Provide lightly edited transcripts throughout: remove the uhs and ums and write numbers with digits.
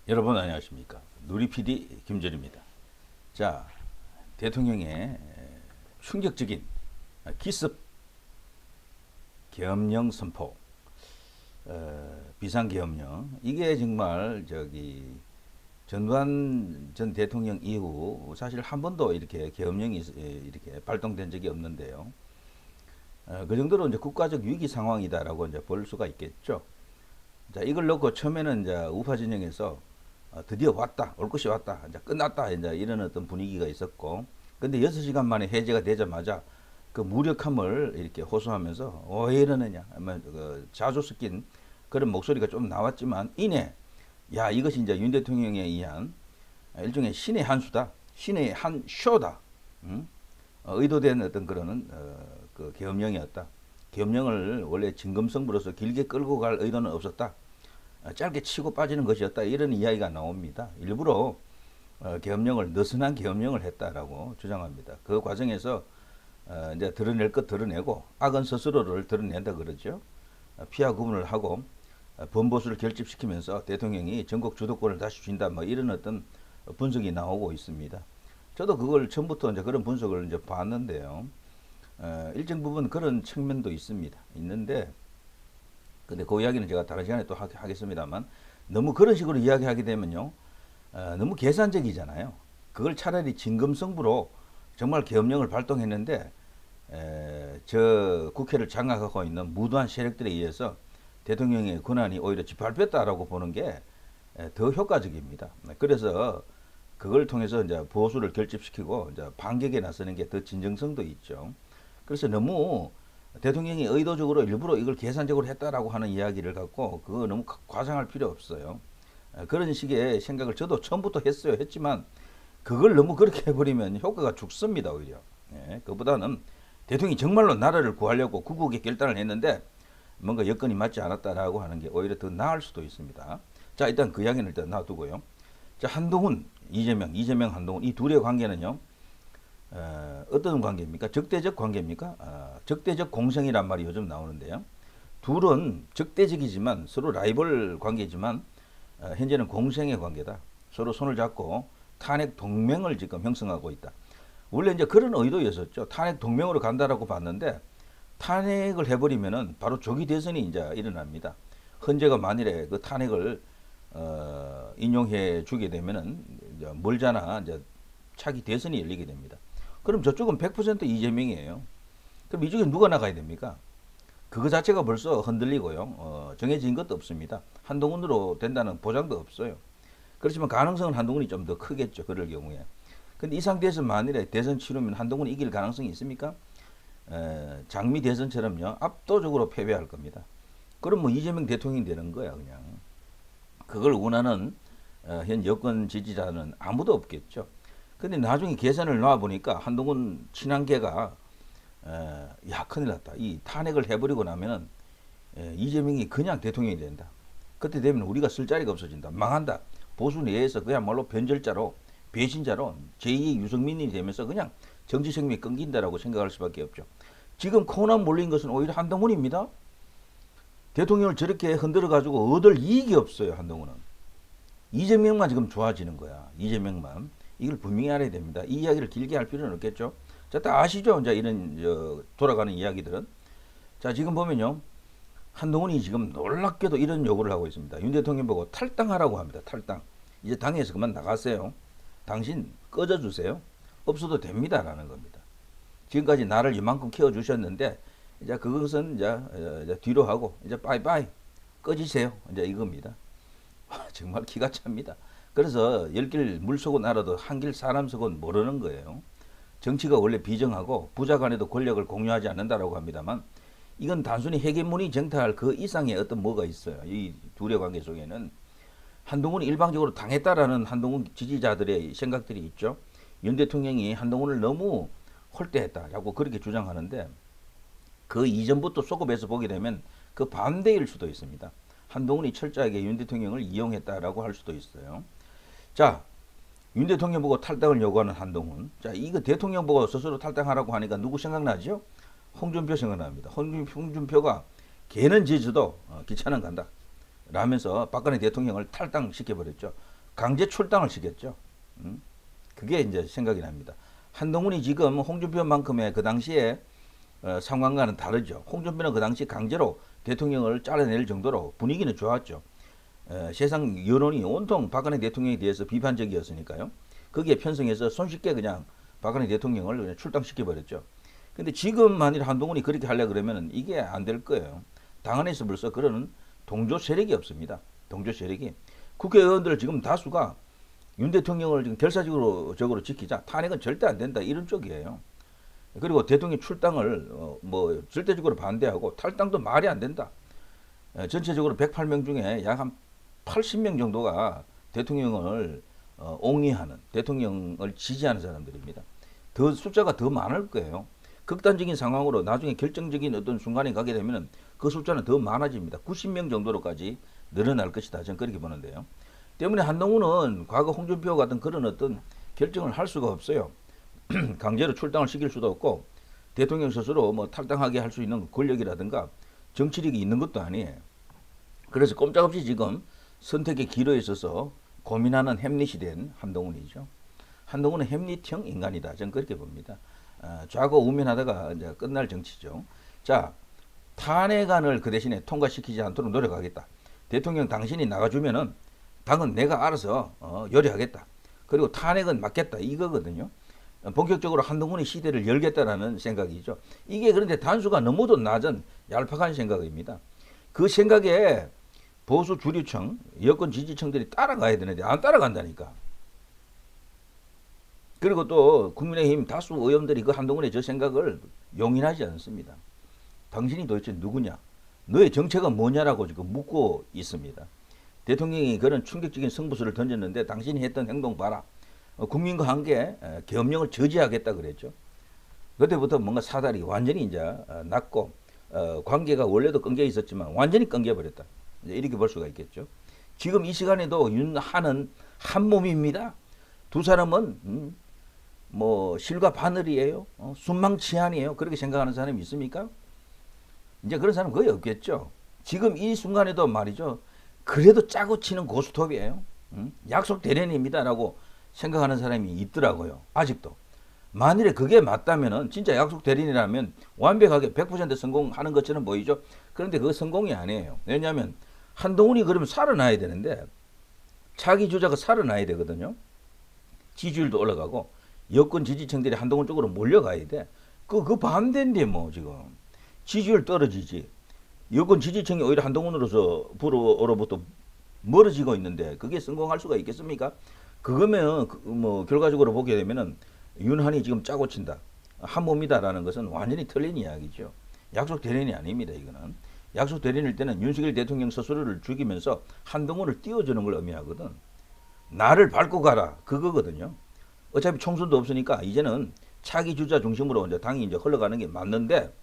여러분 안녕하십니까. 누리 PD 김철입니다. 자, 대통령의 충격적인 기습 계엄령 선포, 비상계엄령, 이게 정말 전두환 전 대통령 이후 사실 한 번도 이렇게 계엄령이 이렇게 발동된 적이 없는데요. 그 정도로 이제 국가적 위기 상황이다라고 이제 볼 수가 있겠죠. 자, 이걸 놓고 처음에는 이제 우파 진영에서 드디어 왔다, 올 것이 왔다, 이제 끝났다, 이제 이런 어떤 분위기가 있었고, 근데 6시간 만에 해제가 되자마자 그 무력함을 이렇게 호소하면서 왜 이러느냐, 자조 섞인 그런 목소리가 좀 나왔지만 이내, 야, 이것이 이제 윤 대통령에 의한 일종의 신의 한 수다, 신의 한 쇼다, 의도된 어떤 그런 그 계엄령이었다. 계엄령을 원래 진검승부로서 길게 끌고 갈 의도는 없었다. 짧게 치고 빠지는 것이었다. 이런 이야기가 나옵니다. 일부러 계엄령을 느슨한 계엄령을 했다라고 주장합니다. 그 과정에서 이제 드러낼 것 드러내고 악은 스스로를 드러낸다 그러죠. 피하 구분을 하고 범보수를 결집시키면서 대통령이 전국 주도권을 다시 쥔다. 뭐 이런 어떤 분석이 나오고 있습니다. 저도 그걸 처음부터 이제 그런 분석을 이제 봤는데요. 일정 부분 그런 측면도 있습니다. 있는데, 근데 그 이야기는 제가 다른 시간에 또 하겠습니다만, 너무 그런 식으로 이야기하게 되면요, 너무 계산적이잖아요. 그걸 차라리 진검승부로 정말 계엄령을 발동했는데, 저 국회를 장악하고 있는 무도한 세력들에 의해서 대통령의 권한이 오히려 짓밟혔다라고 보는 게 더 효과적입니다. 그래서 그걸 통해서 이제 보수를 결집시키고 이제 반격에 나서는 게 더 진정성도 있죠. 그래서 너무 대통령이 의도적으로 일부러 이걸 계산적으로 했다라고 하는 이야기를 갖고 그거 너무 과장할 필요 없어요. 그런 식의 생각을 저도 처음부터 했지만 그걸 너무 그렇게 해버리면 효과가 죽습니다, 오히려. 그보다는 대통령이 정말로 나라를 구하려고 구국의 결단을 했는데 뭔가 여건이 맞지 않았다라고 하는 게 오히려 더 나을 수도 있습니다. 자, 일단 그 이야기는 일단 놔두고요. 자, 한동훈, 이재명, 한동훈 이 둘의 관계는요. 어떤 관계입니까? 적대적 관계입니까? 적대적 공생이란 말이 요즘 나오는데요. 둘은 적대적이지만 서로 라이벌 관계지만 현재는 공생의 관계다. 서로 손을 잡고 탄핵 동맹을 지금 형성하고 있다. 원래 이제 그런 의도였었죠. 탄핵 동맹으로 간다라고 봤는데 탄핵을 해버리면은 바로 조기 대선이 이제 일어납니다. 헌재가 만일에 그 탄핵을 인용해 주게 되면은 이제 멀잖아 이제 차기 대선이 열리게 됩니다. 그럼 저쪽은 100% 이재명이에요. 그럼 이쪽에 누가 나가야 됩니까? 그거 자체가 벌써 흔들리고요. 정해진 것도 없습니다. 한동훈으로 된다는 보장도 없어요. 그렇지만 가능성은 한동훈이 좀 더 크겠죠. 그럴 경우에. 근데 이 상태에서 만일에 대선 치르면 한동훈이 이길 가능성이 있습니까? 장미 대선처럼요. 압도적으로 패배할 겁니다. 그럼 뭐 이재명 대통령이 되는 거야, 그냥. 그걸 원하는 현 여권 지지자는 아무도 없겠죠. 근데 나중에 계산을 놔보니까 한동훈 친한계가 야, 큰일 났다. 이 탄핵을 해버리고 나면은 이재명이 그냥 대통령이 된다. 그때 되면 우리가 쓸 자리가 없어진다. 망한다. 보수 내에서 그야말로 변절자로 배신자로 제2의 유승민이 되면서 그냥 정치 생명이 끊긴다라고 생각할 수밖에 없죠. 지금 코너 몰린 것은 오히려 한동훈입니다. 대통령을 저렇게 흔들어가지고 얻을 이익이 없어요. 한동훈은. 이재명만 지금 좋아지는 거야. 이재명만. 이걸 분명히 알아야 됩니다. 이 이야기를 길게 할 필요는 없겠죠. 자, 다 아시죠? 이제 이런 돌아가는 이야기들은. 자, 지금 보면요. 한동훈이 지금 놀랍게도 이런 요구를 하고 있습니다. 윤 대통령 보고 탈당하라고 합니다. 탈당. 이제 당에서 그만 나가세요. 당신 꺼져주세요. 없어도 됩니다라는 겁니다. 지금까지 나를 이만큼 키워주셨는데 이제 그것은 이제 뒤로 하고 이제 빠이빠이 꺼지세요. 이제 이겁니다. 정말 기가 찹니다. 그래서 10길 물속은 알아도 한 길 사람 속은 모르는 거예요. 정치가 원래 비정하고 부자 간에도 권력을 공유하지 않는다라고 합니다만 이건 단순히 헤게모니 쟁탈 그 이상의 어떤 뭐가 있어요. 이 둘의 관계 속에는 한동훈이 일방적으로 당했다라는 한동훈 지지자들의 생각들이 있죠. 윤 대통령이 한동훈을 너무 홀대했다라고 그렇게 주장하는데 그 이전부터 속업해서 보게 되면 그 반대일 수도 있습니다. 한동훈이 철저하게 윤 대통령을 이용했다라고 할 수도 있어요. 자, 윤 대통령 보고 탈당을 요구하는 한동훈. 자, 이거 대통령 보고 스스로 탈당하라고 하니까 누구 생각나죠? 홍준표 생각납니다. 홍준표가 걔는 지지도 기차는 간다 라면서 박근혜 대통령을 탈당시켜버렸죠. 강제 출당을 시켰죠. 그게 이제 생각이 납니다. 한동훈이 지금 홍준표만큼의 그 당시에 상황과는 다르죠. 홍준표는 그 당시 강제로 대통령을 잘라낼 정도로 분위기는 좋았죠. 세상 여론이 온통 박근혜 대통령에 대해서 비판적이었으니까요. 거기에 편성해서 손쉽게 그냥 박근혜 대통령을 그냥 출당시켜버렸죠. 근데 지금 만일 한동훈이 그렇게 하려 그러면 이게 안 될 거예요. 당 안에서 벌써 그런 동조 세력이 없습니다. 동조 세력이. 국회의원들 지금 다수가 윤 대통령을 지금 결사적으로 지키자. 탄핵은 절대 안 된다. 이런 쪽이에요. 그리고 대통령 출당을 뭐 절대적으로 반대하고 탈당도 말이 안 된다. 전체적으로 108명 중에 약 한 80명 정도가 대통령을 옹이하는, 대통령을 지지하는 사람들입니다. 더 숫자가 더 많을 거예요. 극단적인 상황으로 나중에 결정적인 어떤 순간에 가게 되면 그 숫자는 더 많아집니다. 90명 정도로까지 늘어날 것이다. 저는 그렇게 보는데요. 때문에 한동훈은 과거 홍준표 같은 그런 어떤 결정을 할 수가 없어요. 강제로 출당을 시킬 수도 없고 대통령 스스로 뭐 탈당하게 할 수 있는 권력이라든가 정치력이 있는 것도 아니에요. 그래서 꼼짝없이 지금 선택의 기로에 있어서 고민하는 햄릿이 된 한동훈이죠. 한동훈은 햄릿형 인간이다. 저는 그렇게 봅니다. 좌고 우면하다가 이제 끝날 정치죠. 자, 탄핵안을 그 대신에 통과시키지 않도록 노력하겠다. 대통령 당신이 나가주면은 당은 내가 알아서 요리하겠다. 그리고 탄핵은 막겠다. 이거거든요. 본격적으로 한동훈의 시대를 열겠다라는 생각이죠. 이게 그런데 단수가 너무도 낮은 얄팍한 생각입니다. 그 생각에 보수 주류층, 여권 지지층들이 따라가야 되는데 안 따라간다니까. 그리고 또 국민의힘 다수 의원들이 그 한동훈의 저 생각을 용인하지 않습니다. 당신이 도대체 누구냐? 너의 정체가 뭐냐라고 지금 묻고 있습니다. 대통령이 그런 충격적인 승부수를 던졌는데 당신이 했던 행동 봐라. 국민과 함께 계엄령을 저지하겠다 그랬죠. 그때부터 뭔가 사달이 완전히 이제 났고 관계가 원래도 끊겨 있었지만 완전히 끊겨버렸다. 이렇게 볼 수가 있겠죠. 지금 이 시간에도 윤한은 한 몸입니다. 두 사람은 뭐 실과 바늘이에요. 순망치한이에요. 그렇게 생각하는 사람이 있습니까? 이제 그런 사람 거의 없겠죠. 지금 이 순간에도 말이죠. 그래도 짜고 치는 고스톱이에요. 약속 대련입니다라고 생각하는 사람이 있더라고요. 아직도. 만일에 그게 맞다면은 진짜 약속 대련이라면 완벽하게 100% 성공하는 것처럼 보이죠. 그런데 그거 성공이 아니에요. 왜냐하면 한동훈이 그러면 살아나야 되는데 차기 주자가 살아나야 되거든요. 지지율도 올라가고 여권 지지층들이 한동훈 쪽으로 몰려가야 돼. 그 반대인데 뭐 지금 지지율 떨어지지. 여권 지지층이 오히려 한동훈으로부터 멀어지고 있는데 그게 성공할 수가 있겠습니까? 그거면 뭐 결과적으로 보게 되면은 윤한이 지금 짜고 친다. 한 몸이다라는 것은 완전히 틀린 이야기죠. 약속 대련이 아닙니다. 이거는. 약속 대련일 때는 윤석열 대통령 스스로를 죽이면서 한동훈을 띄워주는 걸 의미하거든. 나를 밟고 가라. 그거거든요. 어차피 총선도 없으니까 이제는 차기 주자 중심으로 이제 당이 이제 흘러가는 게 맞는데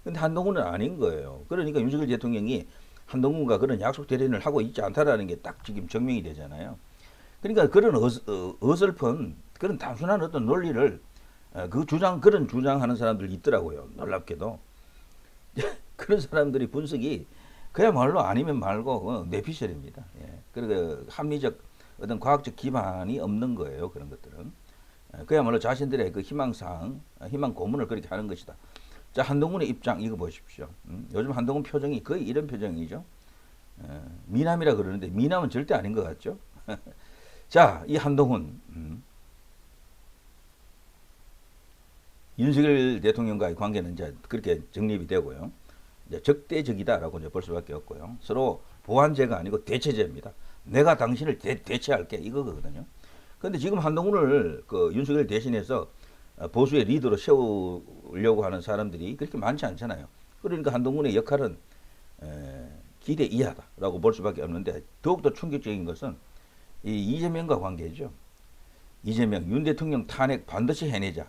근데 한동훈은 아닌 거예요. 그러니까 윤석열 대통령이 한동훈과 그런 약속 대련을 하고 있지 않다라는 게 딱 지금 증명이 되잖아요. 그러니까 그런 어설픈 그런 단순한 어떤 논리를 그런 주장하는 사람들이 있더라고요. 놀랍게도. 그런 사람들이 분석이 그야말로 아니면 말고 뇌피셜입니다. 예. 그리고 합리적 어떤 과학적 기반이 없는 거예요. 그런 것들은. 그야말로 자신들의 그 희망사항, 희망 고문을 그렇게 하는 것이다. 자, 한동훈의 입장 이거 보십시오. 요즘 한동훈 표정이 거의 이런 표정이죠. 미남이라 그러는데 미남은 절대 아닌 것 같죠. 자, 이 한동훈 윤석열 대통령과의 관계는 이제 그렇게 정립이 되고요. 이제 적대적이다라고 이제 볼 수밖에 없고요. 서로 보완제가 아니고 대체제입니다. 내가 당신을 대체할게 이거거든요. 그런데 지금 한동훈을 그 윤석열 대신해서 보수의 리더로 세우려고 하는 사람들이 그렇게 많지 않잖아요. 그러니까 한동훈의 역할은 기대 이하다라고 볼 수밖에 없는데 더욱더 충격적인 것은 이 이재명과 관계죠. 이재명, 윤 대통령 탄핵 반드시 해내자.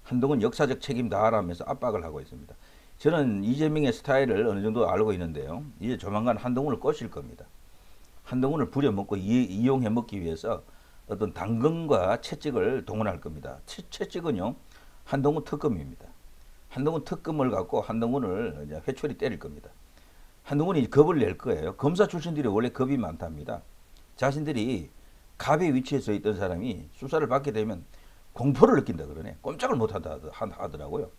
한동훈 역사적 책임 다하라면서 압박을 하고 있습니다. 저는 이재명의 스타일을 어느 정도 알고 있는데요. 이제 조만간 한동훈을 꼬실 겁니다. 한동훈을 부려먹고 이용해 먹기 위해서 어떤 당근과 채찍을 동원할 겁니다. 채찍은요, 한동훈 특검입니다. 한동훈 특검을 갖고 한동훈을 이제 회초리 때릴 겁니다. 한동훈이 겁을 낼 거예요. 검사 출신들이 원래 겁이 많답니다. 자신들이 갑의 위치에 서 있던 사람이 수사를 받게 되면 공포를 느낀다 그러네. 꼼짝을 못 하더라고요.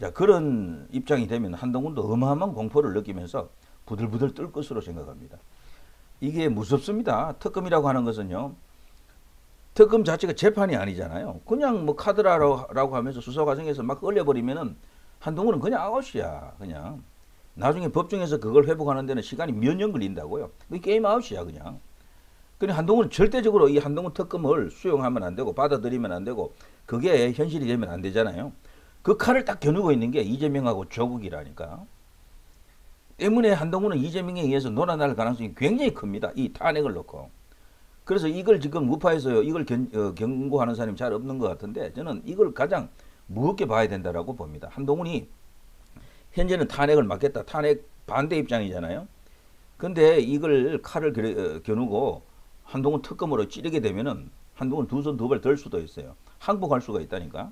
자, 그런 입장이 되면 한동훈도 어마어마한 공포를 느끼면서 부들부들 떨 것으로 생각합니다. 이게 무섭습니다. 특검이라고 하는 것은요. 특검 자체가 재판이 아니잖아요. 그냥 뭐 카드라고 하면서 수사 과정에서 막 올려버리면은 한동훈은 그냥 아웃이야. 그냥. 나중에 법정에서 그걸 회복하는 데는 시간이 몇 년 걸린다고요. 그 게임 아웃이야 그냥. 근데 한동훈은 절대적으로 이 한동훈 특검을 수용하면 안 되고 받아들이면 안 되고 그게 현실이 되면 안 되잖아요. 그 칼을 딱 겨누고 있는 게 이재명하고 조국이라니까. 때문에 한동훈은 이재명에 의해서 놀아날 가능성이 굉장히 큽니다. 이 탄핵을 놓고. 그래서 이걸 지금 우파에서 이걸 경고하는 사람이 잘 없는 것 같은데 저는 이걸 가장 무겁게 봐야 된다라고 봅니다. 한동훈이 현재는 탄핵을 막겠다. 탄핵 반대 입장이잖아요. 근데 이걸 칼을 겨누고 한동훈 특검으로 찌르게 되면은 한동훈 두 손 두 발 들 수도 있어요. 항복할 수가 있다니까.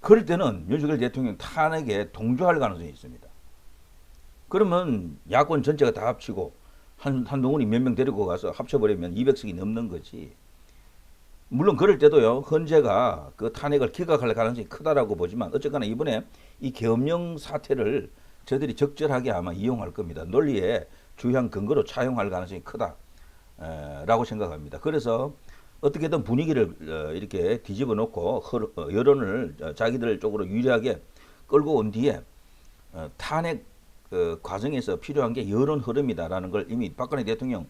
그럴 때는 윤석열 대통령 탄핵에 동조할 가능성이 있습니다. 그러면 야권 전체가 다 합치고 한동훈이 몇 명 데리고 가서 합쳐버리면 200석이 넘는 거지. 물론 그럴 때도요. 헌재가 그 탄핵을 기각할 가능성이 크다라고 보지만 어쨌거나 이번에 이 계엄령 사태를 저들이 적절하게 아마 이용할 겁니다. 논리의 주요한 근거로 차용할 가능성이 크다라고 생각합니다. 그래서 어떻게든 분위기를 이렇게 뒤집어 놓고 여론을 자기들 쪽으로 유리하게 끌고 온 뒤에 탄핵 과정에서 필요한 게 여론 흐름이다라는 걸 이미 박근혜 대통령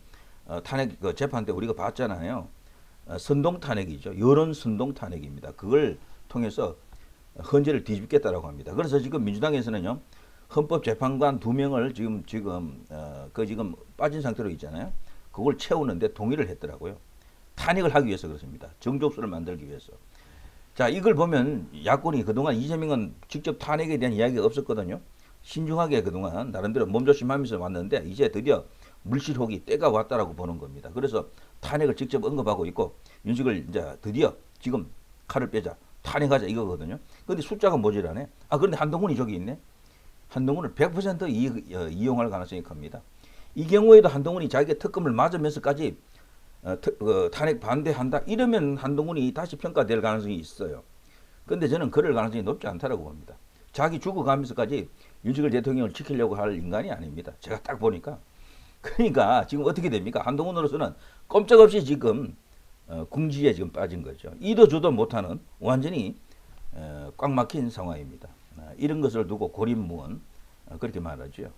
탄핵 재판 때 우리가 봤잖아요. 선동 탄핵이죠. 여론 선동 탄핵입니다. 그걸 통해서 헌재를 뒤집겠다라고 합니다. 그래서 지금 민주당에서는요. 헌법재판관 2명을 지금 빠진 상태로 있잖아요. 그걸 채우는데 동의를 했더라고요. 탄핵을 하기 위해서 그렇습니다. 정족수를 만들기 위해서. 자, 이걸 보면 야권이 그동안 이재명은 직접 탄핵에 대한 이야기가 없었거든요. 신중하게 그동안 나름대로 몸조심하면서 왔는데 이제 드디어 물실혹이 때가 왔다라고 보는 겁니다. 그래서 탄핵을 직접 언급하고 있고 윤석열 이제 드디어 지금 칼을 빼자 탄핵하자 이거거든요. 그런데 숫자가 모자라네. 그런데 한동훈이 저기 있네. 한동훈을 100% 이용할 가능성이 큽니다. 이 경우에도 한동훈이 자기가 특검을 맞으면서까지 탄핵 반대한다 이러면 한동훈이 다시 평가될 가능성이 있어요. 그런데 저는 그럴 가능성이 높지 않다고 봅니다. 자기 죽어가면서까지 윤석열 대통령을 지키려고 할 인간이 아닙니다. 제가 딱 보니까. 그러니까 지금 어떻게 됩니까? 한동훈으로서는 꼼짝없이 지금 궁지에 지금 빠진 거죠. 이도 저도 못하는 완전히 꽉 막힌 상황입니다. 이런 것을 두고 고립무원 그렇게 말하죠.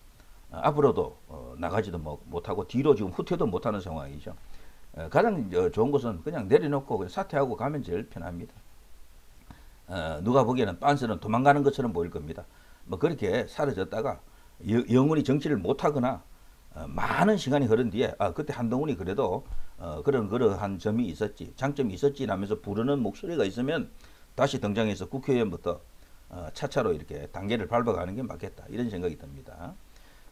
앞으로도 나가지도 못하고 뒤로 지금 후퇴도 못하는 상황이죠. 가장 좋은 것은 그냥 내려놓고 그냥 사퇴하고 가면 제일 편합니다. 누가 보기에는 빤스는 도망가는 것처럼 보일 겁니다. 뭐 그렇게 사라졌다가 영원히 정치를 못하거나 많은 시간이 흐른 뒤에 그때 한동훈이 그래도 그러한 점이 있었지 장점이 있었지 라면서 부르는 목소리가 있으면 다시 등장해서 국회의원부터 차차로 이렇게 단계를 밟아가는 게 맞겠다 이런 생각이 듭니다.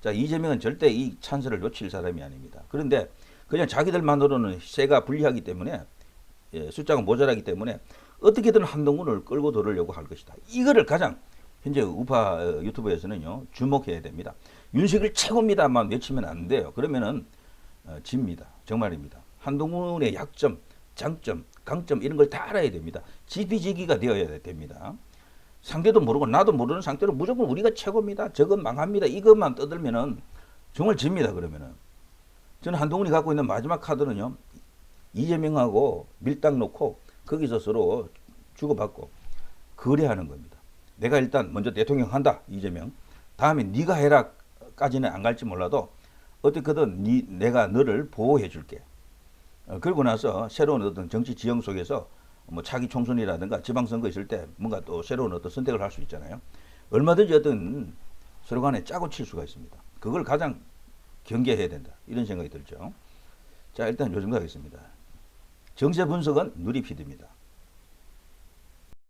자, 이재명은 절대 이 찬스를 놓칠 사람이 아닙니다. 그런데 그냥 자기들만으로는 세가 불리하기 때문에 숫자가 모자라기 때문에 어떻게든 한동훈을 끌고 들으려고 할 것이다. 이거를 가장 현재 우파 유튜브에서는요 주목해야 됩니다. 윤석열 최고입니다만 외치면 안 돼요. 그러면은 집니다. 정말입니다. 한동훈의 약점, 장점, 강점 이런 걸 다 알아야 됩니다. 지피지기가 되어야 됩니다. 상대도 모르고 나도 모르는 상태로 무조건 우리가 최고입니다. 저건 망합니다. 이것만 떠들면은 정말 집니다. 그러면은 저는 한동훈이 갖고 있는 마지막 카드는요 이재명하고 밀당 놓고 거기서 서로 주고받고 거래하는 겁니다. 내가 일단 먼저 대통령 한다 이재명. 다음에 네가 해라까지는 안 갈지 몰라도 어떻게든 내가 너를 보호해 줄게. 그러고 나서 새로운 어떤 정치 지형 속에서 뭐 차기 총선이라든가 지방선거 있을 때 뭔가 또 새로운 어떤 선택을 할 수 있잖아요. 얼마든지 어떤 서로 간에 짜고 칠 수가 있습니다. 그걸 가장 경계해야 된다. 이런 생각이 들죠. 자, 일단 요 정도 하겠습니다. 정세 분석은 누리피드입니다.